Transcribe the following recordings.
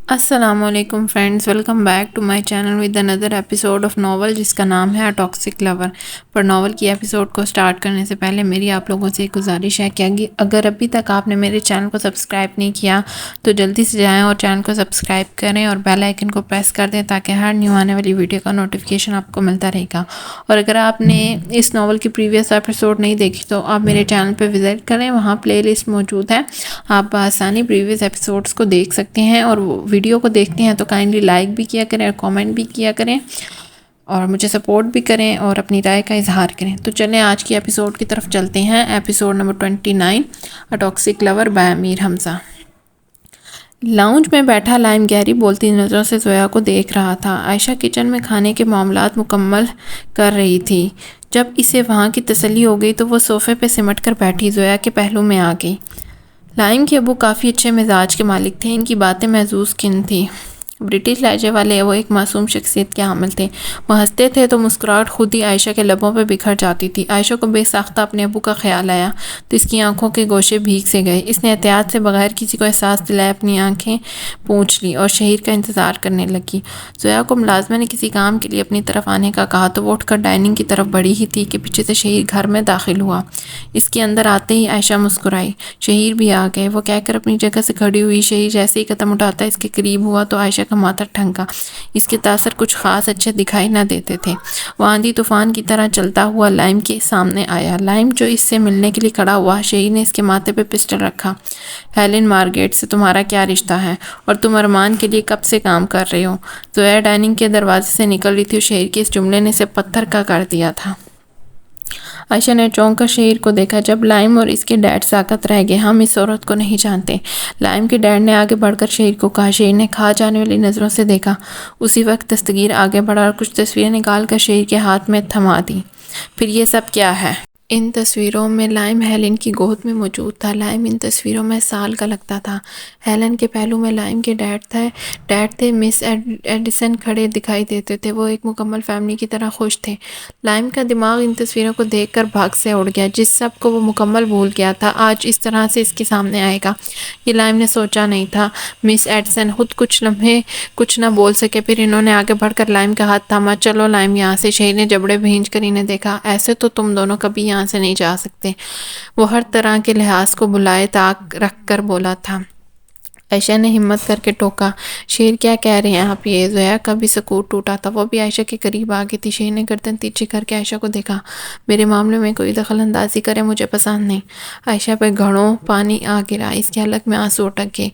السلام علیکم friends, welcome back to my channel with another episode of novel جس کا نام ہے ٹاکسک لور۔ پر ناول کی ایپیسوڈ کو سٹارٹ کرنے سے پہلے میری آپ لوگوں سے ایک گزارش ہے کہ اگر ابھی تک آپ نے میرے چینل کو سبسکرائب نہیں کیا تو جلدی سے جائیں اور چینل کو سبسکرائب کریں اور بیل آئیکن کو پریس کر دیں تاکہ ہر نیو آنے والی ویڈیو کا نوٹیفیکیشن آپ کو ملتا رہے گا۔ اور اگر آپ نے اس ناول کی پریویس ایپیسوڈ نہیں دیکھی تو آپ میرے چینل پہ وزٹ کریں، وہاں پلے لسٹ موجود ہے، آپ بآسانی پریویس ایپیسوڈس کو دیکھ سکتے ہیں۔ اور ویڈیو کو دیکھتے ہیں تو کائنڈلی لائک بھی کیا کریں اور کامنٹ بھی کیا کریں اور مجھے سپورٹ بھی کریں اور اپنی رائے کا اظہار کریں۔ تو چلیں آج کی ایپیسوڈ کی طرف چلتے ہیں۔ Episode number 29، a toxic love by Amir Hamza. Lounge میں بیٹھا لائم گہری بولتی نظروں سے زویا کو دیکھ رہا تھا۔ عائشہ کچن میں کھانے کے معاملات مکمل کر رہی تھی۔ جب اسے وہاں کی تسلی ہو گئی تو وہ صوفے پہ سمٹ کر بیٹھی زویا کے پہلو میں آ گئی۔ لائم کے ابو کافی اچھے مزاج کے مالک تھے، ان کی باتیں محظوظ کن تھیں۔ برٹش لہجے والے وہ ایک معصوم شخصیت کے حامل تھے۔ وہ ہنستے تھے تو مسکراہٹ خود ہی عائشہ کے لبوں پہ بکھر جاتی تھی۔ عائشہ کو بے ساختہ اپنے ابو کا خیال آیا تو اس کی آنکھوں کے گوشے بھیگ سے گئے۔ اس نے احتیاط سے بغیر کسی کو احساس دلائے اپنی آنکھیں پونچھ لی اور شہیر کا انتظار کرنے لگی۔ زویا کو ملازمہ نے کسی کام کے لیے اپنی طرف آنے کا کہا تو وہ اٹھ کر ڈائننگ کی طرف بڑھی ہی تھی کہ پیچھے سے شہیر گھر میں داخل ہوا۔ اس کے اندر آتے ہی عائشہ مسکرائی۔ شہیر بھی آ گئے، وہ کہہ کر اپنی جگہ سے کھڑی ہوئی۔ شہیر جیسے ہی قدم اٹھاتا اس کے قریب ہوا تو عائشہ کا ماتھا ٹھنکا۔ اس کے تاثر کچھ خاص اچھے دکھائی نہ دیتے تھے۔ وہ آندھی طوفان کی طرح چلتا ہوا لائم کے سامنے آیا۔ لائم جو اس سے ملنے کے لیے کھڑا ہوا، شہیر نے اس کے ماتھے پہ پسٹل رکھا۔ ہیلن مارگریٹ سے تمہارا کیا رشتہ ہے اور تم ارمان کے لیے کب سے کام کر رہے ہو؟ زویا ڈائننگ کے دروازے سے نکل رہی تھی اور شہیر کے اس جملے نے اسے پتھر کا کر دیا تھا۔ عائشہ نے چونک کر شہیر کو دیکھا۔ جب لائم اور اس کے ڈیڈ ساکت رہ گئے، ہم اس عورت کو نہیں جانتے۔ لائم کے ڈیڈ نے آگے بڑھ کر شہیر کو کہا۔ شہیر نے کھا جانے والی نظروں سے دیکھا۔ اسی وقت دستگیر آگے بڑھا اور کچھ تصویریں نکال کر شہیر کے ہاتھ میں تھما دی۔ پھر یہ سب کیا ہے؟ ان تصویروں میں لائم ہیلن کی گود میں موجود تھا۔ لائم ان تصویروں میں سال کا لگتا تھا۔ ہیلن کے پہلو میں لائم کے ڈیڈ تھے۔ مس ایڈیسن کھڑے دکھائی دیتے تھے۔ وہ ایک مکمل فیملی کی طرح خوش تھے۔ لائم کا دماغ ان تصویروں کو دیکھ کر بھاگ سے اڑ گیا۔ جس سب کو وہ مکمل بھول گیا تھا آج اس طرح سے اس کے سامنے آئے گا، یہ لائم نے سوچا نہیں تھا۔ مس ایڈیسن خود کچھ لمحے کچھ نہ بول سکے، پھر انہوں نے آگے بڑھ کر لائم کا ہاتھ تھاما۔ چلو لائم یہاں سے۔ شہیر نے جبڑے بھینج کر انہیں دیکھا۔ ایسے تو تم دونوں کبھی یہاں سے نہیں جا سکتے، وہ ہر طرح کے لحاظ کو بلائے طاق رکھ کر بولا تھا۔ عائشہ نے ہمت کر کے ٹوکا۔ شہیر کیا کہہ رہے ہیں آپ یہ؟ زویا کا بھی سکوت ٹوٹا تھا، وہ بھی عائشہ کے قریب آ گئی تھی۔ شہیر نے گردن تیرچی کر کے عائشہ کو دیکھا۔ میرے معاملے میں کوئی دخل اندازی کرے مجھے پسند نہیں۔ عائشہ پہ گھڑوں پانی آ گرا، اس کے حلق میں آنسو اٹک گئے۔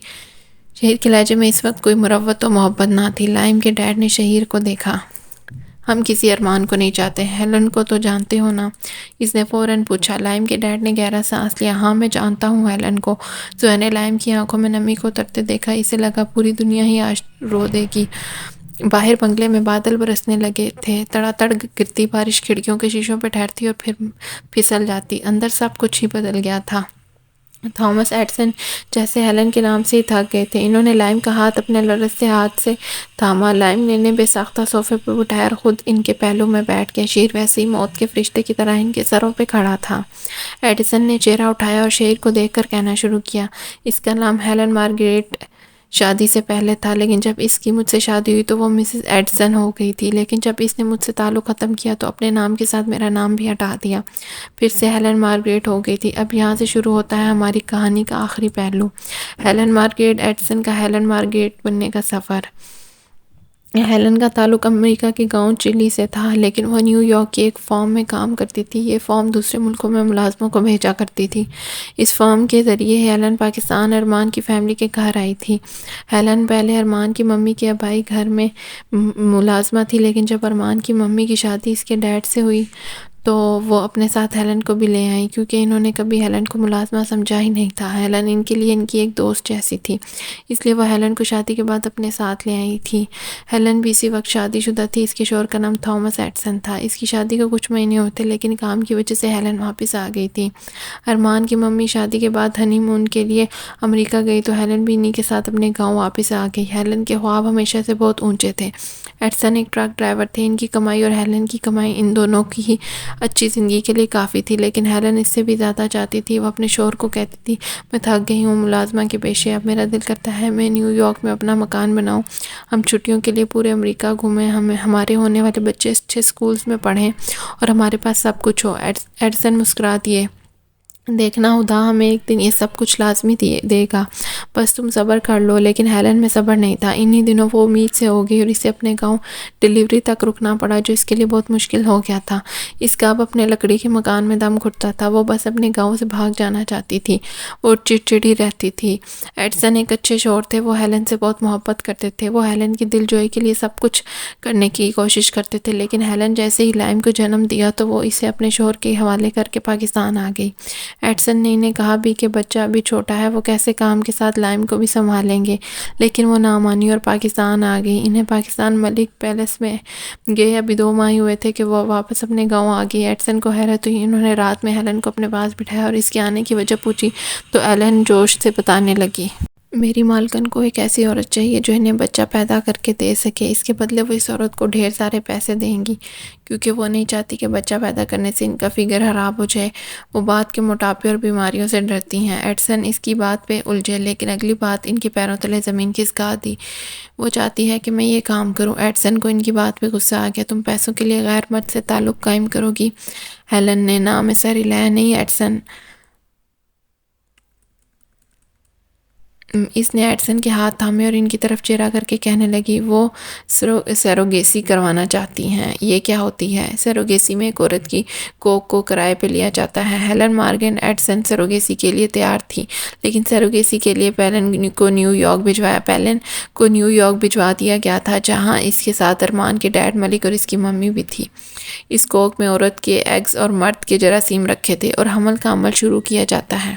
شہیر کے لہجے میں اس وقت کوئی مروت و محبت نہ تھی۔ لائم کے ڈیڈ نے شہیر کو دیکھا۔ ہم کسی ارمان کو نہیں چاہتے، ہیلن کو تو جانتے ہو نا؟ اس نے فوراً پوچھا۔ لائم کے ڈیڈ نے گہرا سانس لیا۔ ہاں میں جانتا ہوں ہیلن کو۔ زویا نے لائم کی آنکھوں میں نمی کو اترتے دیکھا۔ اسے لگا پوری دنیا ہی آج رو دے گی۔ باہر بنگلے میں بادل برسنے لگے تھے۔ تڑا تڑ گرتی بارش کھڑکیوں کے شیشوں پہ ٹھہرتی اور پھر پھسل جاتی۔ اندر سب کچھ ہی بدل گیا تھا۔ تھامس ایڈیسن جیسے ہیلن کے نام سے ہی تھک گئے تھے۔ انہوں نے لائم کا ہاتھ اپنے لرزتے ہاتھ سے تھاما۔ لائم نے انہیں بے ساختہ صوفے پر بٹھایا اور خود ان کے پہلو میں بیٹھ گیا۔ شہیر ویسے ہی موت کے فرشتے کی طرح ان کے سروں پہ کھڑا تھا۔ ایڈیسن نے چہرہ اٹھایا اور شہیر کو دیکھ کر کہنا شروع کیا۔ اس کا نام ہیلن مارگریٹ شادی سے پہلے تھا، لیکن جب اس کی مجھ سے شادی ہوئی تو وہ مسز ایڈیسن ہو گئی تھی، لیکن جب اس نے مجھ سے تعلق ختم کیا تو اپنے نام کے ساتھ میرا نام بھی ہٹا دیا، پھر سے ہیلن مارگریٹ ہو گئی تھی۔ اب یہاں سے شروع ہوتا ہے ہماری کہانی کا آخری پہلو، ہیلن مارگریٹ ایڈیسن کا ہیلن مارگریٹ بننے کا سفر۔ ہیلن کا تعلق امریکہ کے گاؤں چلی سے تھا، لیکن وہ نیو یارک کی ایک فرم میں کام کرتی تھی۔ یہ فرم دوسرے ملکوں میں ملازموں کو بھیجا کرتی تھی۔ اس فرم کے ذریعے ہیلن پاکستان ارمان کی فیملی کے گھر آئی تھی۔ ہیلن پہلے ارمان کی ممی کے آبائی گھر میں ملازمہ تھی، لیکن جب ارمان کی ممی کی شادی اس کے ڈیڈ سے ہوئی تو وہ اپنے ساتھ ہیلن کو بھی لے آئیں، کیونکہ انہوں نے کبھی ہیلن کو ملازمہ سمجھا ہی نہیں تھا۔ ہیلن ان کے لیے ان کی ایک دوست جیسی تھی، اس لیے وہ ہیلن کو شادی کے بعد اپنے ساتھ لے آئی تھی۔ ہیلن بھی اسی وقت شادی شدہ تھی۔ اس کے شوہر کا نام تھامس ایڈیسن تھا۔ اس کی شادی کو کچھ مہینے ہوتے، لیکن کام کی وجہ سے ہیلن واپس آ گئی تھی۔ ارمان کی ممی شادی کے بعد ہنی مون کے لیے امریکہ گئی تو ہیلن بھی انہی کے ساتھ اپنے گاؤں واپس آ گئی۔ ہیلن کے خواب ہمیشہ سے بہت اونچے تھے۔ ایڈیسن ایک ٹرک ڈرائیور تھے۔ ان کی کمائی اور ہیلن کی کمائی ان دونوں کی ہی اچھی زندگی کے لیے کافی تھی، لیکن ہیلن اس سے بھی زیادہ چاہتی تھی۔ وہ اپنے شوہر کو کہتی تھی میں تھک گئی ہوں ملازمہ کے پیشے، اب میرا دل کرتا ہے میں نیو یارک میں اپنا مکان بناؤں، ہم چھٹیوں کے لیے پورے امریکہ گھومیں، ہمارے ہونے والے بچے اچھے سکولز میں پڑھیں اور ہمارے پاس سب کچھ ہو۔ ایڈسن مسکرا دیے، دیکھنا خدا ہمیں ایک دن یہ سب کچھ لازمی دے گا، بس تم صبر کر لو۔ لیکن ہیلن میں صبر نہیں تھا۔ انہی دنوں وہ امید سے ہو گئی اور اسے اپنے گاؤں ڈیلیوری تک رکنا پڑا، جو اس کے لیے بہت مشکل ہو گیا تھا۔ اس کا اب اپنے لکڑی کے مکان میں دم گھٹتا تھا، وہ بس اپنے گاؤں سے بھاگ جانا چاہتی تھی، وہ چڑچڑی رہتی تھی۔ ایڈسن ایک اچھے شوہر تھے، وہ ہیلن سے بہت محبت کرتے تھے، وہ ہیلن کی دل جوئی کے لیے سب کچھ کرنے کی کوشش کرتے تھے، لیکن ہیلن جیسے ہی لائم کو جنم دیا تو وہ اسے اپنے شوہر کے حوالے کر کے پاکستان آ گئی۔ ایڈسن نے انہیں کہا بھی کہ بچہ ابھی چھوٹا ہے، وہ کیسے کام کے ساتھ لائم کو بھی سنبھالیں گے، لیکن وہ نہ مانی اور پاکستان آ گئی۔ انہیں پاکستان ملک پیلس میں گئے ابھی 2 ماہ ہوئے تھے کہ وہ واپس اپنے گاؤں آ گئی۔ ایڈسن کو حیرت ہوئی، انہوں نے رات میں ہیلن کو اپنے پاس بٹھایا اور اس کے آنے کی وجہ پوچھی تو ہیلن جوش سے بتانے لگی، میری مالکن کو ایک ایسی عورت چاہیے جو انہیں بچہ پیدا کر کے دے سکے، اس کے بدلے وہ اس عورت کو ڈھیر سارے پیسے دیں گی کیونکہ وہ نہیں چاہتی کہ بچہ پیدا کرنے سے ان کا فگر خراب ہو جائے، وہ بات کے موٹاپے اور بیماریوں سے ڈرتی ہیں۔ ایڈسن اس کی بات پہ الجھے، لیکن اگلی بات ان کے پیروں تلے زمین کھسکا دی، وہ چاہتی ہے کہ میں یہ کام کروں۔ ایڈسن کو ان کی بات پہ غصہ آ گیا، تم پیسوں کے لیے غیر مرد سے تعلق قائم کرو گی؟ ہیلن نے نام میں سر ہلایا، نہیں ایڈسن۔ اس نے ایڈسن کے ہاتھ تھامے اور ان کی طرف چہرہ کر کے کہنے لگی، وہ سیروگیسی کروانا چاہتی ہیں۔ یہ کیا ہوتی ہے؟ سیروگیسی میں ایک عورت کی کوکھ کو کرائے پہ لیا جاتا ہے۔ ہیلن مارگن ایڈسن سیروگیسی کے لیے تیار تھی، لیکن سیروگیسی کے لیے پیلن کو نیو یارک بھجوا دیا گیا تھا، جہاں اس کے ساتھ ارمان کے ڈیڈ ملک اور اس کی ممی بھی تھی۔ اس کوکھ میں عورت کے ایگز اور مرد کے جراثیم رکھے تھے اور حمل کا عمل شروع کیا جاتا ہے۔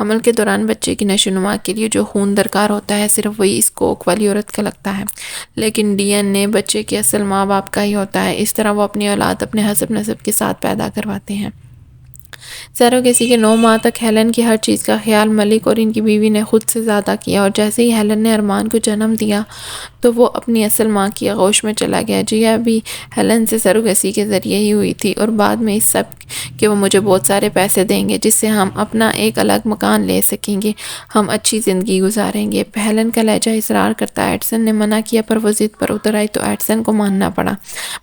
حمل کے دوران بچے کی نشو و نما کے لیے جو خون درکار ہوتا ہے صرف وہی اس کوکھ والی عورت کا لگتا ہے، لیکن ڈی این اے بچے کے اصل ماں باپ کا ہی ہوتا ہے۔ اس طرح وہ اپنی اولاد اپنے حسب نسب کے ساتھ پیدا کرواتے ہیں۔ سیروگیسی کے 9 ماہ تک ہیلن کی ہر چیز کا خیال ملک اور ان کی بیوی نے خود سے زیادہ کیا، اور جیسے ہی ہیلن نے ارمان کو جنم دیا تو وہ اپنی اصل ماں کی آغوش میں چلا گیا۔ جیا بھی ہیلن سے سیروگیسی کے ذریعے ہی ہوئی تھی، اور بعد میں اس سب کہ وہ مجھے بہت سارے پیسے دیں گے جس سے ہم اپنا ایک الگ مکان لے سکیں گے، ہم اچھی زندگی گزاریں گے۔ ہیلن کا لہجہ اصرار کرتا، ایڈسن نے منع کیا پر وہ ضد پر اتر آئی تو ایڈسن کو ماننا پڑا۔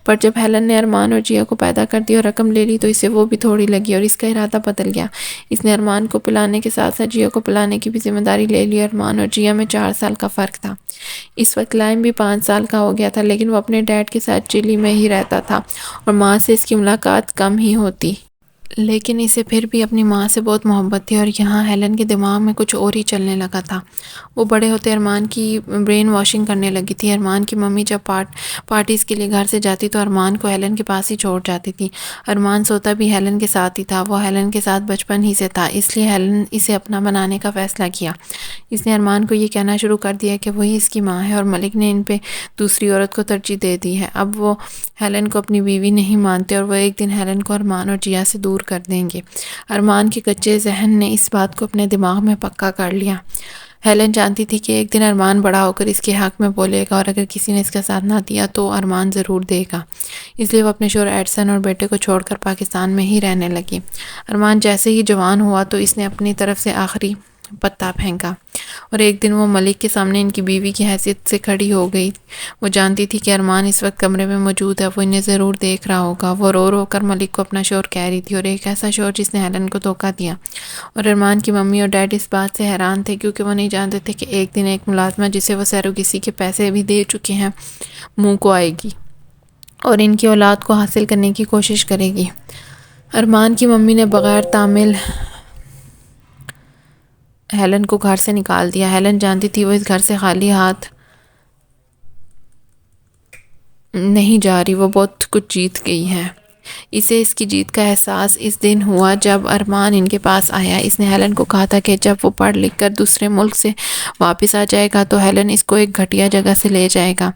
پر جب ہیلن نے ارمان اور جیا کو پیدا کر دیا اور رقم لے لی تو اسے وہ بھی تھوڑی لگی اور اس کا ارادہ بدل گیا۔ اس نے ارمان کو پلانے کے ساتھ ساتھ جیا کو پلانے کی بھی ذمہ داری لے لی۔ ارمان اور جیا میں 4 سال کا فرق تھا۔ اس وقت لائم بھی 5 سال کا ہو گیا تھا، لیکن وہ اپنے ڈیڈ کے ساتھ چلی میں ہی رہتا تھا اور ماں سے اس کی ملاقات کم ہی ہوتی، لیکن اسے پھر بھی اپنی ماں سے بہت محبت تھی۔ اور یہاں ہیلن کے دماغ میں کچھ اور ہی چلنے لگا تھا۔ وہ بڑے ہوتے ارمان کی برین واشنگ کرنے لگی تھی۔ ارمان کی ممی جب پارٹیز کے لیے گھر سے جاتی تو ارمان کو ہیلن کے پاس ہی چھوڑ جاتی تھی۔ ارمان سوتا بھی ہیلن کے ساتھ ہی تھا، وہ ہیلن کے ساتھ بچپن ہی سے تھا، اس لیے ہیلن اسے اپنا بنانے کا فیصلہ کیا۔ اس نے ارمان کو یہ کہنا شروع کر دیا کہ وہی اس کی ماں ہے اور ملک نے ان پہ دوسری عورت کو ترجیح دے دی ہے۔ اب وہ ہیلن کو اپنی بیوی نہیں مانتے اور وہ ایک دن ہیلن کو ارمان اور جیا سے دور کر دیں گے۔ ارمان کے کچے ذہن نے اس بات کو اپنے دماغ میں پکا کر لیا۔ ہیلن جانتی تھی کہ ایک دن ارمان بڑا ہو کر اس کے حق میں بولے گا اور اگر کسی نے اس کا ساتھ نہ دیا تو ارمان ضرور دے گا، اس لیے وہ اپنے شوہر ایڈسن اور بیٹے کو چھوڑ کر پاکستان میں ہی رہنے لگی۔ ارمان جیسے ہی جوان ہوا تو اس نے اپنی طرف سے آخری پتا پھینکا اور ایک دن وہ ملک کے سامنے ان کی بیوی کی حیثیت سے کھڑی ہو گئی۔ وہ جانتی تھی کہ ارمان اس وقت کمرے میں موجود ہے، وہ انہیں ضرور دیکھ رہا ہوگا۔ وہ رو رو کر ملک کو اپنا شوہر کہہ رہی تھی، اور ایک ایسا شوہر جس نے ہیلن کو دھوکہ دیا۔ اور ارمان کی ممی اور ڈیڈ اس بات سے حیران تھے کیونکہ وہ نہیں جانتے تھے کہ ایک دن ایک ملازمہ جسے وہ سیروگیسی کے پیسے بھی دے چکے ہیں منہ کو آئے گی اور ان کی اولاد کو حاصل کرنے کی کوشش کرے گی۔ ارمان کی ممی نے بغیر تعمیل ہیلن کو گھر سے نکال دیا۔ ہیلن جانتی تھی وہ اس گھر سے خالی ہاتھ نہیں جا رہی، وہ بہت کچھ جیت گئی ہے۔ اسے اس کی جیت کا احساس اس دن ہوا جب ارمان ان کے پاس آیا۔ اس نے ہیلن کو کہا تھا کہ جب وہ پڑھ لکھ کر دوسرے ملک سے واپس آ جائے گا تو ہیلن اس کو ایک گھٹیا جگہ سے لے جائے گا،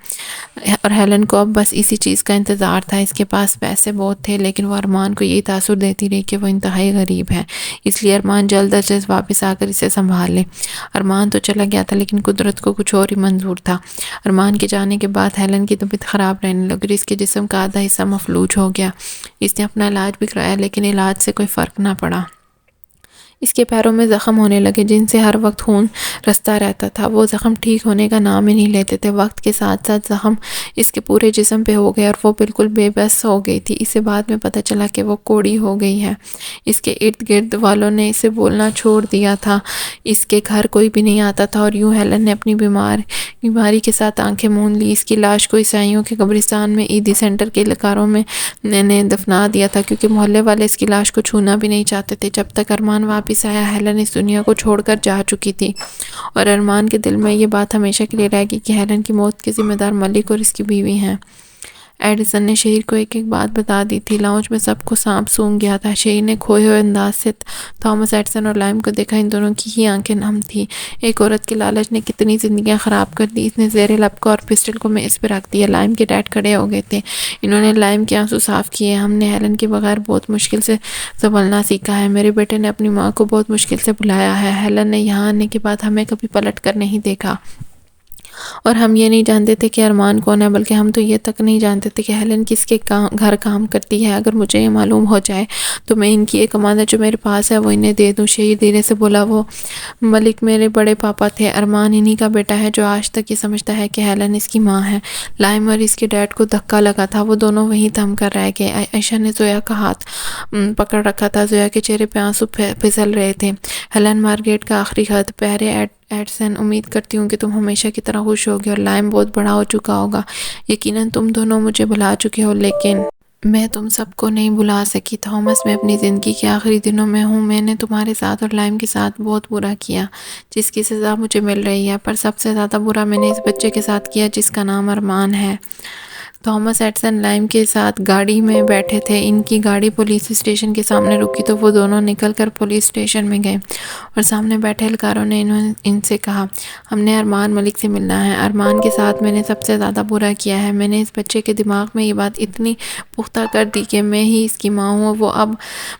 اور ہیلن کو اب بس اسی چیز کا انتظار تھا۔ اس کے پاس پیسے بہت تھے لیکن وہ ارمان کو یہی تاثر دیتی رہی کہ وہ انتہائی غریب ہے، اس لیے ارمان جلد از جلد واپس آ کر اسے سنبھال لے۔ ارمان تو چلا گیا تھا لیکن قدرت کو کچھ اور ہی منظور تھا۔ ارمان کے جانے کے بعد ہیلن کی طبیعت خراب رہنے لگی، اس کے جسم کا آدھا حصہ مفلوج ہو گیا۔ اس نے اپنا علاج بھی کرایا لیکن علاج سے کوئی فرق نہ پڑا۔ اس کے پیروں میں زخم ہونے لگے جن سے ہر وقت خون رستا رہتا تھا۔ وہ زخم ٹھیک ہونے کا نام ہی نہیں لیتے تھے۔ وقت کے ساتھ ساتھ زخم اس کے پورے جسم پہ ہو گئے اور وہ بالکل بے بس ہو گئی تھی۔ اسے بعد میں پتہ چلا کہ وہ کوڑی ہو گئی ہے۔ اس کے ارد گرد والوں نے اسے بولنا چھوڑ دیا تھا۔ اس کے گھر کوئی بھی نہیں آتا تھا اور یوں ہیلن نے اپنی بیماری کے ساتھ آنکھیں مون لی۔ اس کی لاش کو عیسائیوں کے قبرستان میں عیدی سینٹر کے لکاروں میں نے دفنا دیا تھا کیونکہ محلے والے اس کی لاش کو چھونا بھی نہیں چاہتے تھے۔ جب تک ارمان واپس آیا ہیلن اس دنیا کو چھوڑ کر جا چکی تھی اور ارمان کے دل میں یہ بات ہمیشہ کے لیے رہ گئی کہ ہیلن کی موت کے ذمہ دار ملک اور اس کی بیوی ہیں۔ ایڈیسن نے شہر کو ایک ایک بات بتا دی تھی۔ لاؤنج میں سب کو سانپ سونگھ گیا تھا۔ شہر نے کھوئے ہوئے انداز سے تھامس ایڈیسن اور لائم کو دیکھا۔ ان دونوں کی ہی آنکھیں نم تھی۔ ایک عورت کے لالچ نے کتنی زندگیاں خراب کر دی۔ اس نے زیر لب کو اور پسٹل کو میز پہ رکھ دیا۔ لائم کے ڈیڈ کھڑے ہو گئے تھے۔ انہوں نے لائم کے آنسو صاف کیے۔ ہم نے ہیلن کے بغیر بہت مشکل سے سنبھلنا سیکھا ہے۔ میرے بیٹے نے اپنی ماں کو بہت مشکل سے بلایا ہے۔ ہیلن نے یہاں آنے کے بعد ہمیں کبھی پلٹ کر نہیں دیکھا اور ہم یہ نہیں جانتے تھے کہ ارمان کون ہے، بلکہ ہم تو یہ تک نہیں جانتے تھے کہ ہیلن کس کے گھر کام کرتی ہے۔ اگر مجھے یہ معلوم ہو جائے تو میں ان کی ایک امانت جو میرے پاس ہے وہ انہیں دے دوں۔ شہید دھیرے سے بولا، وہ ملک میرے بڑے پاپا تھے۔ ارمان انہی کا بیٹا ہے جو آج تک یہ سمجھتا ہے کہ ہیلن اس کی ماں ہے۔ لائم اور اس کے ڈیڈ کو دھکا لگا تھا۔ وہ دونوں وہیں تھم کر رہ گئے۔ عائشہ نے زویا کا ہاتھ پکڑ رکھا تھا۔ زویا کے چہرے پہ آنسو پھسل رہے تھے۔ ہیلن مارگریٹ کا آخری خط، پیارے ایڈسن، امید کرتی ہوں کہ تم ہمیشہ کی طرح خوش ہوگے اور لائم بہت بڑا ہو چکا ہوگا۔ یقیناً تم دونوں مجھے بھلا چکے ہو لیکن میں تم سب کو نہیں بھلا سکی۔ تھامس، میں اپنی زندگی کے آخری دنوں میں ہوں۔ میں نے تمہارے ساتھ اور لائم کے ساتھ بہت برا کیا جس کی سزا مجھے مل رہی ہے، پر سب سے زیادہ برا میں نے اس بچے کے ساتھ کیا جس کا نام ارمان ہے۔ تھامس ایڈیسن لائم کے ساتھ گاڑی میں بیٹھے تھے۔ ان کی گاڑی پولیس اسٹیشن کے سامنے رکی تو وہ دونوں نکل کر پولیس اسٹیشن میں گئے اور سامنے بیٹھے اہلکاروں نے ان سے کہا، ہم نے ارمان ملک سے ملنا ہے۔ ارمان کے ساتھ میں نے سب سے زیادہ برا کیا ہے۔ میں نے اس بچے کے دماغ میں یہ بات اتنی پختہ کر دی کہ میں ہی اس کی ماں ہوں۔ وہ اب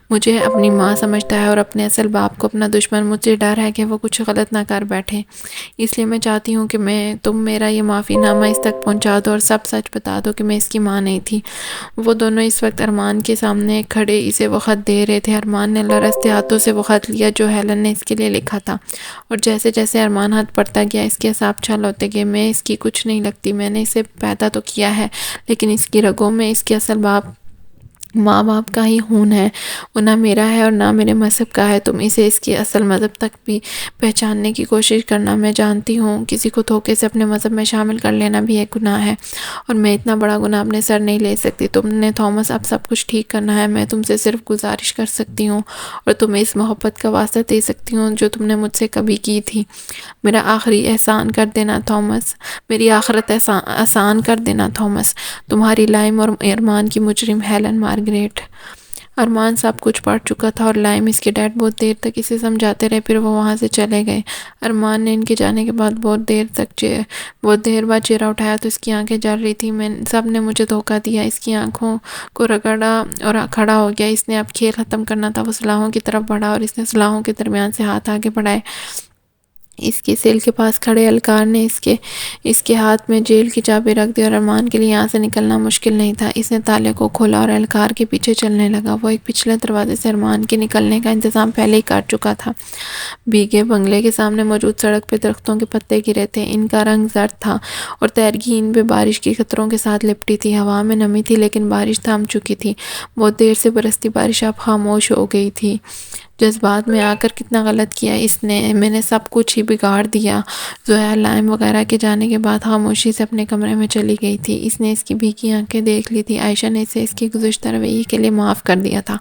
مجھے اپنی ماں سمجھتا ہے اور اپنے اصل باپ کو اپنا دشمن۔ مجھے ڈر ہے کہ وہ کچھ غلط نہ کر بیٹھے، اس لیے میں چاہتی ہوں کہ تم میرا یہ معافی نامہ اس تک پہنچا دو اور سب سچ بتا دو کہ میں اس کی ماں نہیں تھی۔ وہ دونوں اس وقت ارمان کے سامنے کھڑے اسے وہ خط دے رہے تھے۔ ارمان نے لرزتے ہاتھوں سے وہ خط لیا جو ہیلن نے اس کے لیے لکھا تھا اور جیسے جیسے ارمان ہاتھ پڑتا گیا اس کے اعصاب چھل ہوتے گئے۔ میں اس کی کچھ نہیں لگتی، میں نے اسے پیدا تو کیا ہے لیکن اس کی رگوں میں اس کے اصل ماں باپ کا ہی خون ہے، وہ نہ میرا ہے اور نہ میرے مذہب کا ہے۔ تم اسے اس کے اصل مذہب تک بھی پہچاننے کی کوشش کرنا۔ میں جانتی ہوں کسی کو دھوکے سے اپنے مذہب میں شامل کر لینا بھی ایک گناہ ہے اور میں اتنا بڑا گناہ اپنے سر نہیں لے سکتی۔ تم نے تھامس اب سب کچھ ٹھیک کرنا ہے۔ میں تم سے صرف گزارش کر سکتی ہوں اور تمہیں اس محبت کا واسطہ دے سکتی ہوں جو تم نے مجھ سے کبھی کی تھی۔ میرا آخری احسان کر دینا تھامس، میری آخرت آسان کر دینا تھامس۔ تمہاری لائم اور ارمان کی مجرم ہیلن مارگریٹ۔ ارمان سب کچھ پڑھ چکا تھا اور لائم اس کے ڈیڈ بہت دیر تک اسے سمجھاتے رہے، پھر وہ وہاں سے چلے گئے۔ ارمان نے ان کے جانے کے بعد بہت دیر بعد چہرہ اٹھایا تو اس کی آنکھیں جل رہی تھی۔ سب نے مجھے دھوکہ دیا۔ اس کی آنکھوں کو رگڑا اور کھڑا ہو گیا۔ اس نے اب کھیل ختم کرنا تھا۔ وہ سلاخوں کی طرف بڑھا اور اس نے سلاخوں کے درمیان سے ہاتھ آگے بڑھائے۔ اس کے سیل کے پاس کھڑے اہلکار نے اس کے ہاتھ میں جیل کی چابی رکھ دی اور ارمان کے لیے یہاں سے نکلنا مشکل نہیں تھا۔ اس نے تالے کو کھولا اور اہلکار کے پیچھے چلنے لگا۔ وہ ایک پچھلے دروازے سے ارمان کے نکلنے کا انتظام پہلے ہی کر چکا تھا۔ بھیگے بنگلے کے سامنے موجود سڑک پہ درختوں کے پتے گرے تھے۔ ان کا رنگ زرد تھا اور تیرگی ان پہ بارش کی قطروں کے ساتھ لپٹی تھی۔ ہوا میں نمی تھی لیکن بارش تھم چکی تھی۔ بہت دیر سے برستی بارش اب خاموش ہو گئی تھی۔ جذبات میں آ کر کتنا غلط کیا میں نے سب کچھ ہی بگاڑ دیا۔ زویا لائم وغیرہ کے جانے کے بعد خاموشی سے اپنے کمرے میں چلی گئی تھی۔ اس نے اس کی بھیگی آنکھیں دیکھ لی تھی۔ عائشہ نے اسے اس کے گزشتہ رویے کے لیے معاف کر دیا تھا۔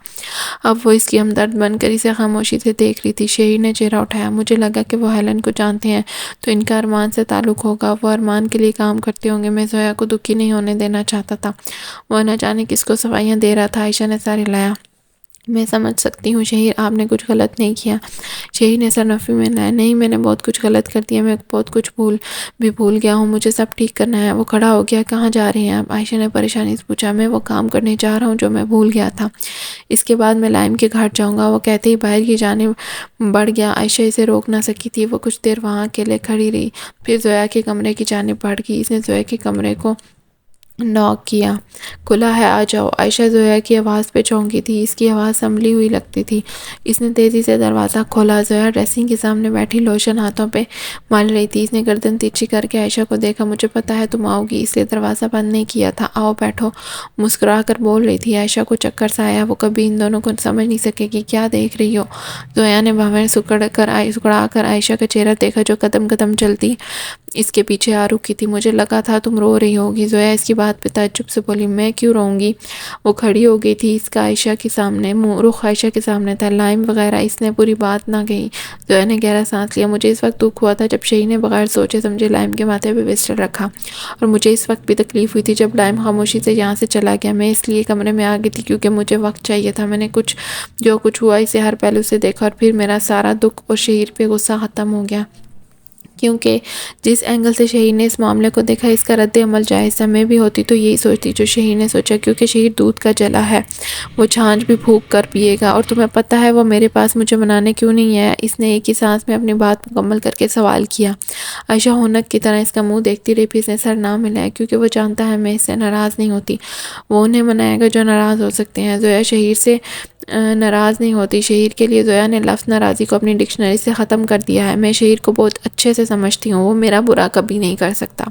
اب وہ اس کی ہمدرد بن کر اسے خاموشی سے دیکھ رہی تھی۔ شہیر نے چہرہ اٹھایا۔ مجھے لگا کہ وہ ہیلن کو جانتے ہیں تو ان کا ارمان سے تعلق ہوگا، وہ ارمان کے لیے کام کرتے ہوں گے۔ میں زویا کو دکھی نہیں ہونے دینا چاہتا تھا۔ وہ نہ جانے کس کو صفائیاں دے رہا تھا۔ عائشہ نے سر ہلایا۔ میں سمجھ سکتی ہوں شہیر، آپ نے کچھ غلط نہیں کیا۔ شہیر نے سر نفی میں لایا۔ نہیں، میں نے بہت کچھ غلط کر دیا، میں بہت کچھ بھول گیا ہوں، مجھے سب ٹھیک کرنا ہے۔ وہ کھڑا ہو گیا۔ کہاں جا رہے ہیں آپ؟ عائشہ نے پریشانی سے پوچھا۔ میں وہ کام کرنے جا رہا ہوں جو میں بھول گیا تھا۔ اس کے بعد میں لائم کے گھر جاؤں گا۔ وہ کہتے ہی باہر کی جانب بڑھ گیا۔ عائشہ اسے روک نہ سکی تھی۔ وہ کچھ دیر وہاں اکیلے کھڑی رہی، پھر زویا کے کمرے کی جانب بڑھ گئی۔ اس نے زویا کے کمرے کو ناک کیا۔ کھلا ہے، آ جاؤ۔ عائشہ زویا کی آواز پہ چونکی تھی، اس کی آواز سنبھلی ہوئی لگتی تھی۔ اس نے تیزی سے دروازہ کھولا۔ زویا ڈریسنگ کے سامنے بیٹھی لوشن ہاتھوں پہ مل رہی تھی۔ اس نے گردن تیرچھی کر کے عائشہ کو دیکھا۔ مجھے پتا ہے تم آؤ گی، اس لیے دروازہ بند نہیں کیا تھا، آؤ بیٹھو، مسکرا کر بول رہی تھی۔ عائشہ کو چکر سا آیا، وہ کبھی ان دونوں کو سمجھ نہیں سکے کہ کیا دیکھ رہی ہو۔ زویا نے بھویں سکڑا کر عائشہ کا چہرہ دیکھا جو قدم قدم چلتی اس کے پیچھے آ رکی تھی۔ مجھے لگا تھا تم رو رہی ہوگی۔ زویا اس کی بات پہ تعجب سے بولی، میں کیوں روں گی؟ وہ کھڑی ہو گئی تھی، اس کا عائشہ کے سامنے، رخ عائشہ کے سامنے تھا۔ لائم وغیرہ اس نے پوری بات نہ کہی۔ زویا نے گہرا سانس لیا۔ مجھے اس وقت دکھ ہوا تھا جب شہید نے بغیر سوچے سمجھے لائم کے ماتھے پہ پسٹل رکھا، اور مجھے اس وقت بھی تکلیف ہوئی تھی جب لائم خاموشی سے یہاں سے چلا گیا۔ میں اس لیے کمرے میں آ گئی تھی کیونکہ مجھے وقت چاہیے تھا۔ میں نے جو کچھ ہوا اسے ہر پہلو سے دیکھا، اور پھر میرا سارا دکھ اور شہید پہ غصہ ختم ہو گیا، کیونکہ جس اینگل سے شہید نے اس معاملے کو دیکھا اس کا رد عمل جائز تھا۔ میں بھی ہوتی تو یہی سوچتی جو شہید نے سوچا، کیونکہ شہید دودھ کا جلا ہے، وہ چھاچھ بھی پھونک کر پیے گا، اور تمہیں پتہ ہے وہ میرے پاس مجھے منانے کیوں نہیں آیا؟ اس نے ایک ہی سانس میں اپنی بات مکمل کر کے سوال کیا۔ عائشہ ہونک کی طرح اس کا منہ دیکھتی رہی، پھر اس نے سر نہ ملایا، کیونکہ وہ جانتا ہے میں اس سے ناراض نہیں ہوتی، وہ انہیں منائے گا جو ناراض ہو سکتے ہیں۔ زویا شہید سے ناراض نہیں ہوتی۔ شہید کے لیے زویا نے لفظ ناراضی کو اپنی ڈکشنری سے ختم کر دیا ہے۔ میں شہید کو بہت اچھے سے سمجھتی ہوں، وہ میرا برا کبھی نہیں کر سکتا۔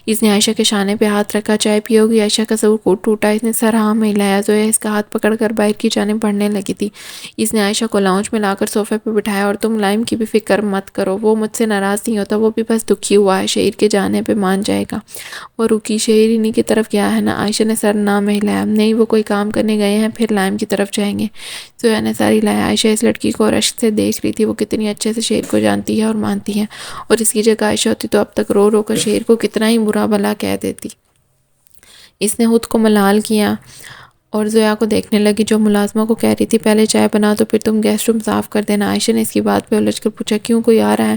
اس نے عائشہ کے شانے پہ ہاتھ رکھا۔ چائے پیو گی؟ عائشہ کا سر ٹوٹا۔ اس نے سر ہاں میں ہلایا۔ زویا اس کا ہاتھ پکڑ کر باہر کی جانب بڑھنے لگی تھی۔ اس نے عائشہ کو لاؤنج میں لا کر صوفے پہ بٹھایا، اور تم لائم کی بھی فکر مت کرو، وہ مجھ سے ناراض نہیں ہوتا، وہ بھی بس دکھی ہوا ہے، شہید کے جانے پہ مان جائے گا۔ وہ رکی۔ شہید انہی کی طرف گیا ہے نا؟ عائشہ نے سر نہ میں ہلایا۔ نہیں، وہ کوئی کام کرنے گئے ہیں، پھر لائم کی طرف جائیں گے۔ زویا نے سر ہلایا۔ عائشہ اس لڑکی کو رشک سے دیکھ رہی تھی، وہ کتنی اچھے سے شہید کو جانتی ہے اور مانتی ہے، اور اس کی جگہ عائشہ ہوتی تو اب تک رو رو کر شہید کو کتنا ہی برا بھلا کہہ دیتی۔ اس نے خود کو ملال کیا اور زویا کو دیکھنے لگی جو ملازمہ کو کہہ رہی تھی پہلے چائے بنا تو پھر تم گیسٹ روم صاف کر دینا۔ عائشہ نے اس کی بات پہ الجھ کر پوچھا، کیوں کوئی آ رہا ہے؟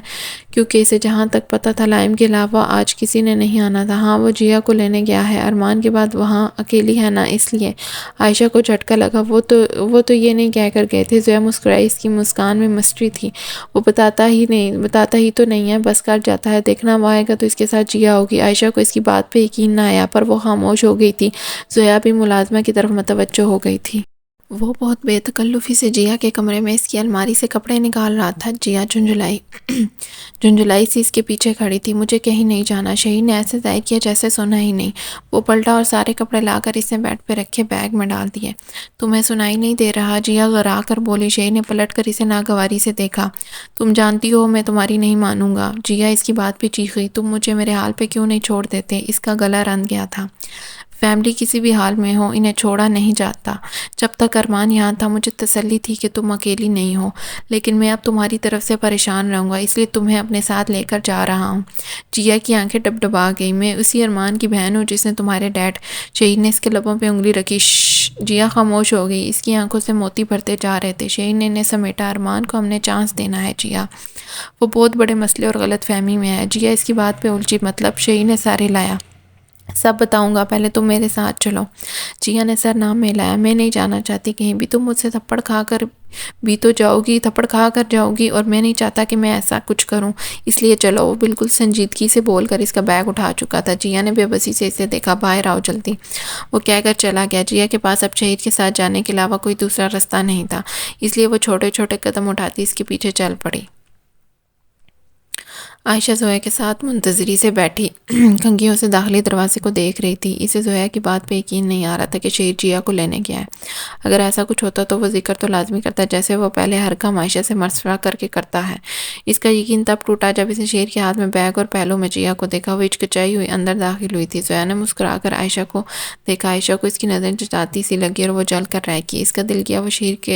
کیونکہ اسے جہاں تک پتا تھا لائم کے علاوہ آج کسی نے نہیں آنا تھا۔ ہاں، وہ جیا کو لینے گیا ہے، ارمان کے بعد وہاں اکیلی ہے نا، اس لیے۔ عائشہ کو جھٹکا لگا۔ وہ تو یہ نہیں کہہ کر گئے تھے۔ زویا مسکرائی، اس کی مسکان میں مسٹری تھی۔ وہ بتاتا ہی تو نہیں ہے، بس کر جاتا ہے، دیکھنا وہ آئے گا تو اس کے ساتھ جیا ہوگی۔ عائشہ کو اس کی بات پہ یقین نہ آیا، پر وہ خاموش ہو گئی تھی۔ زویا بھی ملازمہ کی طرف متوجہ ہو گئی تھی۔ وہ بہت بے تکلفی سے جیا کے کمرے میں اس کی الماری سے کپڑے نکال رہا تھا۔ جیا جھنجھلائی سی اس کے پیچھے کھڑی تھی۔ مجھے کہیں نہیں جانا۔ شہید نے ایسے ظاہر کیا جیسے سنا ہی نہیں۔ وہ پلٹا اور سارے کپڑے لا کر اس نے بیڈ پہ رکھے بیگ میں ڈال دیے۔ تمہیں سنائی نہیں دے رہا؟ جیا غرا کر بولی۔ شہید نے پلٹ کر اسے ناگواری سے دیکھا۔ تم جانتی ہو میں تمہاری نہیں مانوں گا۔ جیا اس کی بات پہ چیخی، تم مجھے میرے حال پہ کیوں نہیں چھوڑ دیتے؟ اس کا گلا رند گیا تھا۔ فیملی کسی بھی حال میں ہو، انہیں چھوڑا نہیں جاتا۔ جب تک ارمان یہاں تھا مجھے تسلی تھی کہ تم اکیلی نہیں ہو، لیکن میں اب تمہاری طرف سے پریشان رہوں گا، اس لیے تمہیں اپنے ساتھ لے کر جا رہا ہوں۔ جیا کی آنکھیں ڈبڈبا گئی۔ میں اسی ارمان کی بہن ہوں جس نے تمہارے ڈیڈ۔ شہید نے اس کے لبوں پہ انگلی رکھی۔ شش۔ جیا خاموش ہو گئی، اس کی آنکھوں سے موتی بھرتے جا رہے تھے۔ شہید نے انہیں سمیٹا۔ ارمان کو ہم نے چانس دینا ہے جیا، وہ بہت بڑے مسئلے اور غلط فہمی میں ہے۔ جیا اس کی بات پہ الجھی، مطلب؟ شہید نے سر ہلایا۔ سب بتاؤں گا، پہلے تم میرے ساتھ چلو۔ جیا نے سر نہ ملایا۔ میں نہیں جانا چاہتی کہیں بھی، تم مجھ سے تھپڑ کھا کر بھی تو جاؤ گی، تھپڑ کھا کر جاؤ گی، اور میں نہیں چاہتا کہ میں ایسا کچھ کروں، اس لیے چلو۔ وہ بالکل سنجیدگی سے بول کر اس کا بیگ اٹھا چکا تھا۔ جیا نے بے بسی سے اسے دیکھا۔ باہر آؤ جلدی، وہ کہہ کر چلا گیا۔ جیا کے پاس اب شہید کے ساتھ جانے کے علاوہ کوئی دوسرا راستہ نہیں تھا، اس لیے وہ چھوٹے چھوٹے قدم اٹھاتی اس کے پیچھے چل پڑی۔ عائشہ زویا کے ساتھ منتظری سے بیٹھی کنگھیوں سے داخلی دروازے کو دیکھ رہی تھی۔ اسے زویا کی بات پہ یقین نہیں آ رہا تھا کہ شہید جیا کو لینے گیا ہے۔ اگر ایسا کچھ ہوتا تو وہ ذکر تو لازمی کرتا، جیسے وہ پہلے ہر کام عائشہ سے مشورہ کر کے کرتا ہے۔ اس کا یقین تب ٹوٹا جب اس نے شہید کے ہاتھ میں بیگ اور پہلو میں جیا کو دیکھا۔ وہ ہچکچائی ہوئی اندر داخل ہوئی تھی۔ زویا نے مسکرا کر عائشہ کو دیکھا۔ عائشہ کو اس کی نظر چٹاتی سی لگی اور وہ جل کر رہ گئی۔ اس کا دل کیا وہ شہید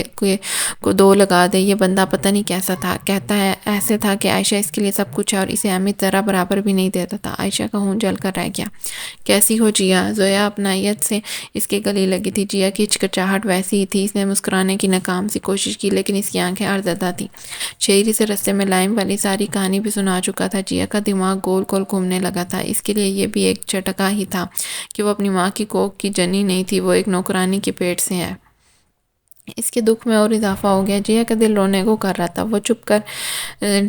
کو دو لگا دے۔ یہ بندہ پتہ نہیں کیسا تھا، کہتا ہے ایسے تھا کہ عائشہ اس کے لیے سب کچھ ہے اور اسے اہمیت ذرا برابر بھی نہیں دیتا تھا۔ عائشہ کا خون جل کر رہ گیا۔ کیسی ہو جیا؟ زویا اپنائیت سے اس کے گلے لگی تھی۔ جیا کی ہچکچاہٹ ویسی ہی تھی۔ اس نے مسکرانے کی ناکام سی کوشش کی، لیکن اس کی آنکھیں ارزدہ تھیں۔ شہید اسے رستے میں لائم والی ساری کہانی بھی سنا چکا تھا۔ جیا کا دماغ گول گول گھومنے لگا تھا۔ اس کے لیے یہ بھی ایک جھٹکا ہی تھا کہ وہ اپنی ماں کی کوکھ کی جننی نہیں تھی، وہ ایک نوکرانی کے پیٹ سے ہے۔ اس کے دکھ میں اور اضافہ ہو گیا۔ جیا کا دل رونے کو کر رہا تھا، وہ چھپ کر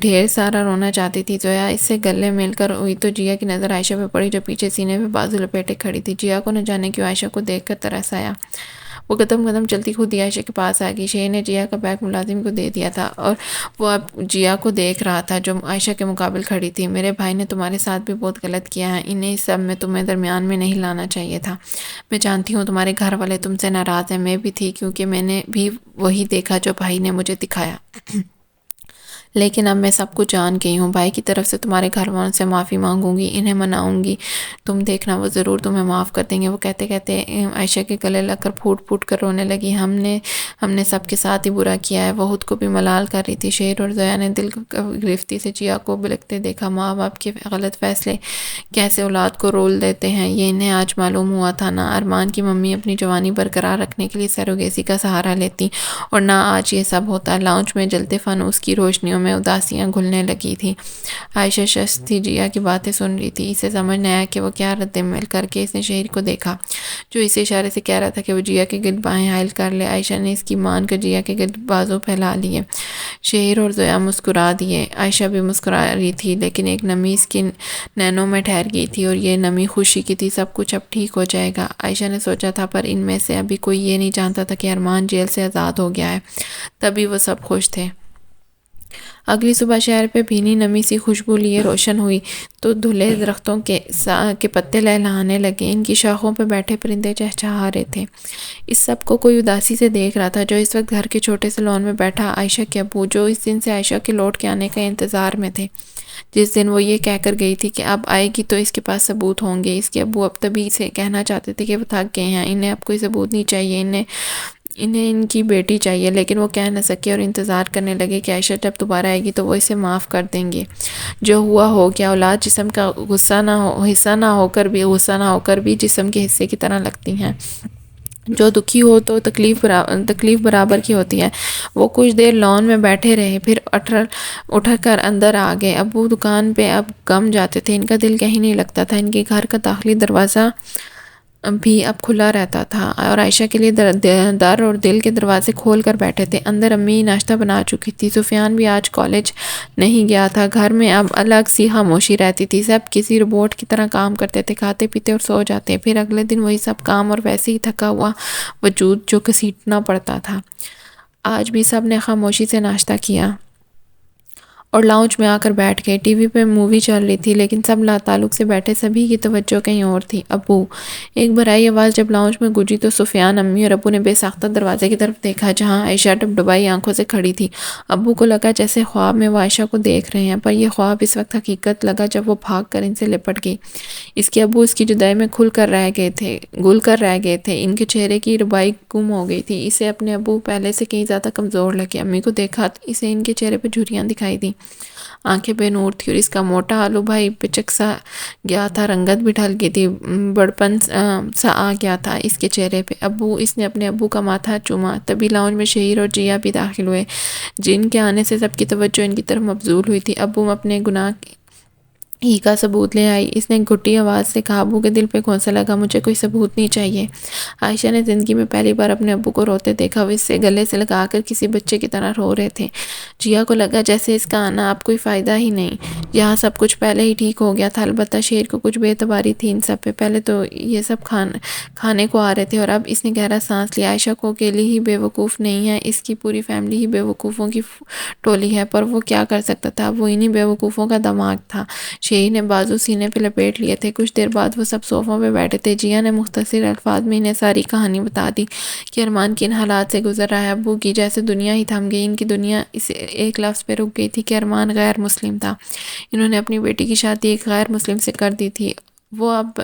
ڈھیر سارا رونا چاہتی تھی۔ زویا اس سے گلے مل کر ہوئی تو جیا کی نظر عائشہ پہ پڑی جو پیچھے سینے پہ بازو لپیٹے کھڑی تھی۔ جیا کو نہ جانے کیوں عائشہ کو دیکھ کر ترس آیا۔ وہ قدم قدم چلتی خود ہی عائشہ کے پاس آ گئی۔ شہر نے جیا کا بیگ ملازم کو دے دیا تھا اور وہ اب جیا کو دیکھ رہا تھا جو عائشہ کے مقابل کھڑی تھی۔ میرے بھائی نے تمہارے ساتھ بھی بہت غلط کیا ہے، انہیں اس سب میں تمہیں درمیان میں نہیں لانا چاہیے تھا۔ میں جانتی ہوں تمہارے گھر والے تم سے ناراض ہیں، میں بھی تھی کیونکہ میں نے بھی وہی دیکھا جو بھائی نے مجھے دکھایا۔ لیکن اب میں سب کچھ جان گئی ہوں، بھائی کی طرف سے تمہارے گھر والوں سے معافی مانگوں گی، انہیں مناؤں گی، تم دیکھنا وہ ضرور تمہیں معاف کر دیں گے۔ وہ کہتے کہتے عائشہ کے گلے لگ کر پھوٹ پھوٹ کر رونے لگی۔ ہم نے سب کے ساتھ ہی برا کیا ہے، وہ خود کو بھی ملال کر رہی تھی۔ شہر اور زویا نے دل گرفتی سے جیا کو بلکتے دیکھا۔ ماں باپ کے غلط فیصلے کیسے اولاد کو رول دیتے ہیں یہ انہیں آج معلوم ہوا تھا۔ نہ ارمان کی ممی اپنی جوانی برقرار رکھنے کے لیے سروگیسی کا سہارا لیتی اور نہ آج یہ سب ہوتا۔ لاؤنج میں جلتے فانوس کی روشنیوں میں اداسیاں گھلنے لگی تھی۔ عائشہ شست تھی، جیا کی باتیں سن رہی تھی۔ اسے سمجھ نہ آیا کہ وہ کیا رد عمل کر کے اس نے شہر کو دیکھا جو اسے اشارے سے کہہ رہا تھا کہ وہ جیا کے گرد بائیں حائل کر لے۔ عائشہ نے اس کی مان کر جیا کے گرد بازو پھیلا لیے۔ شہر اور زویا مسکرا دیے۔ عائشہ بھی مسکرا رہی تھی لیکن ایک نمی اس کی نینوں میں ٹھہر گئی تھی اور یہ نمی خوشی کی تھی۔ سب کچھ اب ٹھیک ہو جائے گا، عائشہ نے سوچا تھا، پر ان میں سے ابھی کوئی یہ نہیں جانتا تھا کہ ارمان جیل سے آزاد ہو گیا ہے۔ تبھی وہ سب خوش تھے۔ اگلی صبح شہر پہ بھینی نمی سی خوشبو لیے روشن ہوئی تو دھلے درختوں کے پتے لہلہانے لگے۔ ان کی شاخوں پہ بیٹھے پرندے چہچہا رہے تھے۔ اس سب کو کوئی اداسی سے دیکھ رہا تھا جو اس وقت گھر کے چھوٹے سے لان میں بیٹھا عائشہ کے ابو، جو اس دن سے عائشہ کے لوٹ کے آنے کا انتظار میں تھے، جس دن وہ یہ کہہ کر گئی تھی کہ اب آئے گی تو اس کے پاس ثبوت ہوں گے۔ اس کے ابو اب تبھی سے کہنا چاہتے تھے کہ وہ تھک گئے ہیں، انہیں اب کوئی ثبوت نہیں چاہیے، انہیں ان کی بیٹی چاہیے، لیکن وہ کہہ نہ سکے اور انتظار کرنے لگے کہ عائشہ جب دوبارہ آئے گی تو وہ اسے معاف کر دیں گے۔ جو ہوا ہو گیا، اولاد جسم کا حصہ نہ ہو کر بھی جسم کے حصے کی طرح لگتی ہیں۔ جو دکھی ہو تو تکلیف برابر کی ہوتی ہے۔ وہ کچھ دیر لان میں بیٹھے رہے، پھر اٹھ کر اندر آ گئے۔ ابو دکان پہ اب کم جاتے تھے، ان کا دل کہیں نہیں لگتا تھا۔ ان کے گھر کا داخلی دروازہ بھی اب کھلا رہتا تھا اور عائشہ کے لیے در اور دل کے دروازے کھول کر بیٹھے تھے۔ اندر امی ناشتہ بنا چکی تھی۔ سفیان بھی آج کالج نہیں گیا تھا۔ گھر میں اب الگ سی خاموشی رہتی تھی، سب کسی روبوٹ کی طرح کام کرتے تھے، کھاتے پیتے اور سو جاتے، پھر اگلے دن وہی سب کام اور ویسے ہی تھکا ہوا وجود جو گھسیٹنا پڑتا تھا۔ آج بھی سب نے خاموشی سے ناشتہ کیا اور لاؤنج میں آ کر بیٹھ گئے۔ ٹی وی پہ مووی چل رہی تھی لیکن سب لا تعلق سے بیٹھے، سبھی کی توجہ کہیں اور تھی۔ ابو، ایک بھرائی آواز جب لاؤنج میں گونجی تو سفیان، امی اور ابو نے بے ساختہ دروازے کی طرف دیکھا جہاں عائشہ ڈبڈبائی آنکھوں سے کھڑی تھی۔ ابو کو لگا جیسے خواب میں وہ عائشہ کو دیکھ رہے ہیں، پر یہ خواب اس وقت حقیقت لگا جب وہ بھاگ کر ان سے لپٹ گئی۔ اس کے ابو اس کی جدائی میں گل کر رہ گئے تھے، ان کے چہرے کی ربائی گم ہو گئی تھی۔ اسے اپنے ابو پہلے سے کہیں زیادہ کمزور لگے۔ امی کو دیکھا تو اسے ان کے چہرے پہ جھریاں دکھائی دی، آنکھیں بے نور تھی اور اس کا موٹا آلو بھائی پچک سا گیا تھا، رنگت بھی ڈھل گئی تھی، بڑپن سا آ گیا تھا اس کے چہرے پہ۔ اس نے اپنے ابو کا ماتھا چوما۔ تبھی لاؤنج میں شہیر اور جیا بھی داخل ہوئے، جن کے آنے سے سب کی توجہ ان کی طرف مبذول ہوئی تھی۔ ابو اپنے گناہ ہی کا ثبوت لے آئی، اس نے گھٹی آواز سے کہا۔ ابو کے دل پہ کون سا لگا، مجھے کوئی ثبوت نہیں چاہیے۔ عائشہ نے زندگی میں پہلی بار اپنے ابو کو روتے دیکھا، وہ اس سے گلے سے لگا کر کسی بچے کی طرح رو رہے تھے۔ جیا کو لگا جیسے اس کا آنا اب کوئی فائدہ ہی نہیں، یہاں سب کچھ پہلے ہی ٹھیک ہو گیا تھا۔ البتہ شیر کو کچھ بے اعتباری تھی ان سب پہ، پہلے تو یہ سب کھانے کو آ رہے تھے اور اب اس نے گہرا سانس لیا۔ عائشہ کو اکیلی ہی بے وقوف نہیں ہے، اس کی پوری فیملی ہی بے وقوفوں کی ٹولی ہے، پر وہ کیا کر سکتا تھا، وہ انہی بے وقوفوں کا دماغ تھا۔ شیر نے بازو سینے پہ لپیٹ لیے تھے۔ کچھ دیر بعد وہ سب صوفوں پہ بیٹھے تھے۔ جیا نے مختصر الفاظ میں انہیں ساری کہانی بتا دی کہ ارمان کن حالات سے گزر رہا ہے۔ ابو کی جیسے دنیا ہی تھم گئی، ان کی دنیا اس ایک لفظ پہ رک گئی تھی کہ ارمان غیر مسلم تھا۔ انہوں نے اپنی بیٹی کی شادی ایک غیر مسلم سے کر دی تھی، وہ اب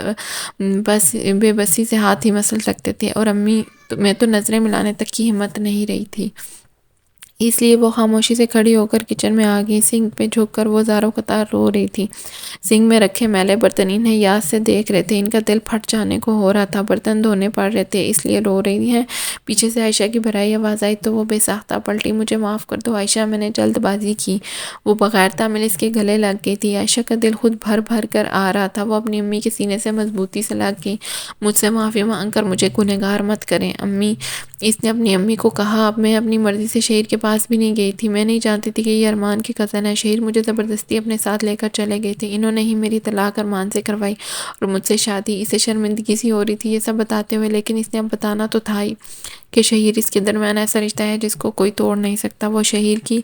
بس بے بسی سے ہاتھ ہی مسل سکتے تھے اور امی میں تو نظریں ملانے تک کی ہمت نہیں رہی تھی، اس لیے وہ خاموشی سے کھڑی ہو کر کچن میں آ گئی۔ سنک پہ جھک کر وہ زاروں قطار رو رہی تھی۔ سنک میں رکھے میلے برتن انہیں یاد سے دیکھ رہے تھے، ان کا دل پھٹ جانے کو ہو رہا تھا، برتن دھونے پڑ رہے تھے اس لیے رو رہی ہیں۔ پیچھے سے عائشہ کی بھرائی آواز آئی تو وہ بے ساختہ پلٹی۔ مجھے معاف کر دو عائشہ، میں نے جلد بازی کی۔ وہ بغیر تعمل اس کے گلے لگ گئی تھی۔ عائشہ کا دل خود بھر بھر کر آ رہا تھا، وہ اپنی امی کے سینے سے مضبوطی سے لگ گئی۔ مجھ سے معافی مانگ کر مجھے گنہگار مت کریں امی، اس نے اپنی امی کو کہا، اب میں اپنی مرضی سے شہیر کے پاس بھی نہیں گئی تھی، میں نہیں جانتی تھی کہ یہ ارمان کی کزن ہے۔ شہیر مجھے زبردستی اپنے ساتھ لے کر چلے گئے تھے، انہوں نے ہی میری طلاق ارمان سے کروائی اور مجھ سے شادی۔ اسے شرمندگی سی ہو رہی تھی یہ سب بتاتے ہوئے، لیکن اس نے اب بتانا تو تھا ہی کہ شہیر اس کے درمیان ایسا رشتہ ہے جس کو کوئی توڑ نہیں سکتا۔ وہ شہیر کی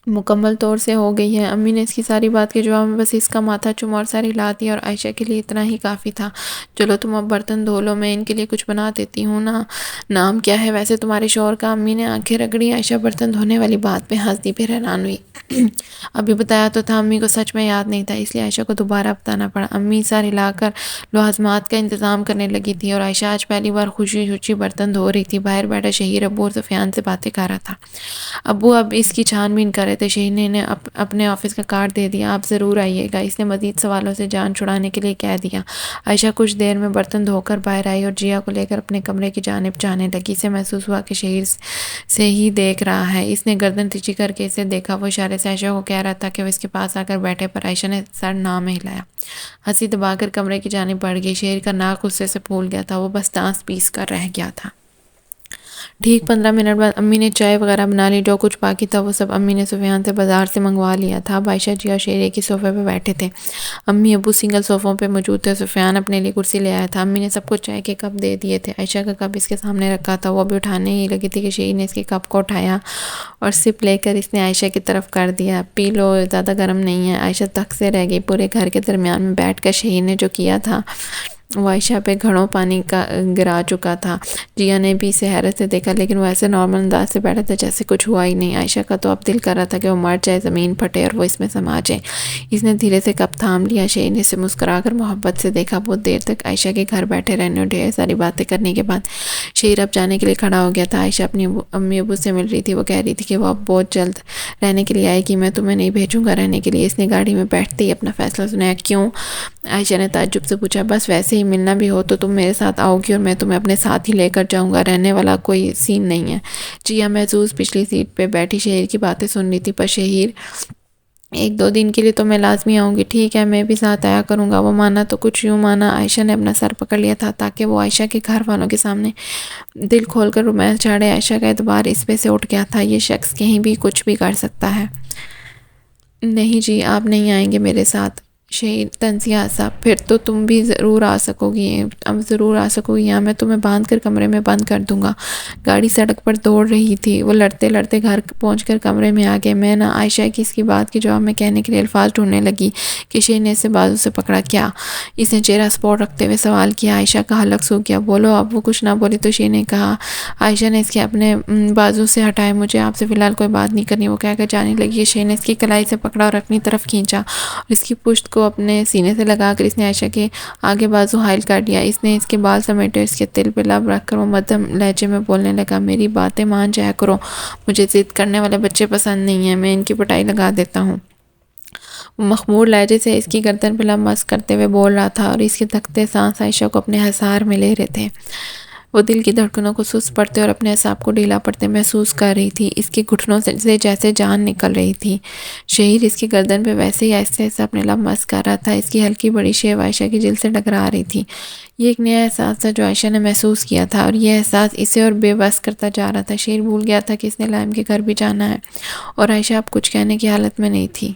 مکمل طور سے ہو گئی ہے۔ امی نے اس کی ساری بات کے جواب میں بس اس کا ماتھا چوما اور سر ہلا دیا، اور عائشہ کے لیے اتنا ہی کافی تھا۔ چلو تم اب برتن دھو لو، میں ان کے لیے کچھ بنا دیتی ہوں نا۔ نام کیا ہے ویسے تمہارے شوہر کا؟ امی نے آنکھیں رگڑی۔ عائشہ برتن دھونے والی بات پہ ہنس دی، پھر حیران ہوئی۔ ابھی بتایا تو تھا، امی کو سچ میں یاد نہیں تھا، اس لیے عائشہ کو دوبارہ بتانا پڑا۔ امی سر ہلا کر لوازمات کا انتظام کرنے لگی تھی، اور عائشہ آج پہلی بار خوشی خوشی برتن دھو رہی تھی۔ باہر بیٹھا شہیر ابو اور سفیان سے باتیں کر رہا تھا۔ ابو اب اس کی چھان بین کر رہے تھے۔ شہیر نے انہیں اپنے آفس کا کارڈ دے دیا، آپ ضرور آئیے گا، اس نے مزید سوالوں سے جان چھڑانے کے لیے کہہ دیا۔ عائشہ کچھ دیر میں برتن دھو کر باہر آئی اور جیا کو لے کر اپنے کمرے کی جانب جانے لگی۔ اسے محسوس ہوا کہ شہیر سے ہی دیکھ رہا ہے۔ اس نے گردن تیچی کر کے اسے دیکھا۔ وہ اشارے سے عائشہ کو کہہ رہا تھا کہ وہ اس کے پاس آ کر بیٹھے، پر عائشہ نے سر نہ میں ہلایا۔ ہنسی دبا کر کمرے کی جانب بڑھ گئی۔ شہیر کا ناک غصے سے پھول گیا تھا، وہ بس ٹانس پیس کر رہ گیا تھا۔ ٹھیک 15 منٹ بعد امی نے چائے وغیرہ بنا لی۔ جو کچھ باقی تھا وہ سب امی نے سفیان سے بازار سے منگوا لیا تھا۔ اب عائشہ، جیا اور شہیر ایک ہی صوفے پہ بیٹھے تھے۔ امی ابو سنگل صوفوں پہ موجود تھے۔ سفیان اپنے لیے کرسی لے آیا تھا۔ امی نے سب کو چائے کے کپ دے دیے تھے۔ عائشہ کا کپ اس کے سامنے رکھا تھا، وہ ابھی اٹھانے ہی لگی تھی کہ شہیر نے اس کے کپ کو اٹھایا اور سپ لے کر اس نے عائشہ کی طرف کر دیا۔ پی لو، زیادہ گرم نہیں ہے۔ عائشہ تک سے رہ گئی۔ پورے گھر کے درمیان میں بیٹھ کر شہیر نے جو کیا تھا وہ عائشہ پہ گھڑوں پانی کا گرا چکا تھا۔ جیا نے بھی اسے حیرت سے دیکھا، لیکن وہ ایسے نارمل انداز سے بیٹھا تھا جیسے کچھ ہوا ہی نہیں۔ عائشہ کا تو اب دل کر رہا تھا کہ وہ مر جائے، زمین پھٹے اور وہ اس میں سما جائے۔ اس نے دھیرے سے کپ تھام لیا۔ شہیر نے اسے مسکرا کر محبت سے دیکھا۔ بہت دیر تک عائشہ کے گھر بیٹھے رہنے اور ڈھیر ساری باتیں کرنے کے بعد شہیر اب جانے کے لیے کھڑا ہو گیا تھا۔ عائشہ اپنی امی ابو سے مل رہی تھی۔ وہ کہہ رہی تھی کہ وہ اب بہت جلد رہنے کے لیے آئے گی، میں تمہیں نہیں بھیجوں گا رہنے کے لیے۔ اس نے گاڑی میں بیٹھتے ہی اپنا فیصلہ سنایا۔ کیوں؟ عائشہ نے تعجب سے پوچھا۔ بس ویسے ہی، ملنا بھی ہو تو تم میرے ساتھ آؤ گی اور میں تمہیں اپنے ساتھ ہی لے کر جاؤں گا، رہنے والا کوئی سین نہیں ہے۔ جیا محظوظ پچھلی سیٹ پہ بیٹھی شہیر کی باتیں سن رہی تھی، پر شہیر، 1-2 دن کے لیے تو میں لازمی آؤں گی۔ ٹھیک ہے، میں بھی ساتھ آیا کروں گا۔ وہ مانا تو کچھ یوں مانا۔ عائشہ نے اپنا سر پکڑ لیا تھا تاکہ وہ عائشہ کے گھر والوں کے سامنے دل کھول کر رومانس جھاڑے۔ عائشہ کا اعتبار اس پہ سے اٹھ گیا تھا، یہ شخص کہیں بھی کچھ بھی کر سکتا ہے۔ نہیں جی، آپ نہیں آئیں گے میرے ساتھ؟ شہیر طنزیہ ہنسا۔ پھر تو تم بھی ضرور آ سکو گی، اب ضرور آ سکو گی یہاں، میں تمہیں باندھ کر کمرے میں بند کر دوں گا۔ گاڑی سڑک پر دوڑ رہی تھی۔ وہ لڑتے لڑتے گھر پہنچ کر کمرے میں آ گئے۔ میں نا، عائشہ کی اس کی بات کے جواب میں کہنے کے لیے الفاظ ڈھونڈنے لگی کہ شہیر نے اسے بازو سے پکڑا۔ کیا؟ اس نے چہرہ سپورٹ رکھتے ہوئے سوال کیا۔ عائشہ کا حلق سوکھ گیا۔ بولو اب۔ وہ کچھ نہ بولی تو شہیر نے کہا۔ عائشہ نے اس کے اپنے بازو سے ہٹائے۔ مجھے آپ سے فی الحال کوئی بات نہیں کرنی، وہ کہہ کر جانے لگی۔ شہیر نے اس کی کلائی سے پکڑا اور اپنی طرف کھینچا اور اس کی پشت کو اپنے سینے سے لگا کر اس نے عائشہ کے آگے بازو حائل کر لیا۔ اس نے اس کے بال سمیٹے اور اس کے دل پہ لب رکھ کر وہ مدھم لہجے میں بولنے لگا، میری باتیں مان جایا کرو، مجھے ضد کرنے والے بچے پسند نہیں ہیں، میں ان کی پٹائی لگا دیتا ہوں۔ وہ مخمور لہجے سے اس کی گردن پہ لب مس کرتے ہوئے بول رہا تھا اور اس کے دھکتے سانس عائشہ کو اپنے حصار میں لے رہے تھے۔ وہ دل کی دھڑکنوں کو سست پڑتے اور اپنے اعصاب کو ڈھیلا پڑتے محسوس کر رہی تھی۔ اس کے گھٹنوں سے جیسے جان نکل رہی تھی۔ شہیر اس کی گردن پہ ویسے ہی آہستہ آہستہ اپنے لب مس کر رہا تھا۔ اس کی ہلکی بڑی شیو عائشہ کی جلد سے ٹکرا رہی تھی۔ یہ ایک نیا احساس تھا جو عائشہ نے محسوس کیا تھا، اور یہ احساس اسے اور بے بس کرتا جا رہا تھا۔ شہیر بھول گیا تھا کہ اس نے لائم کے گھر بھی جانا ہے، اور عائشہ اب کچھ کہنے کی حالت میں نہیں تھی۔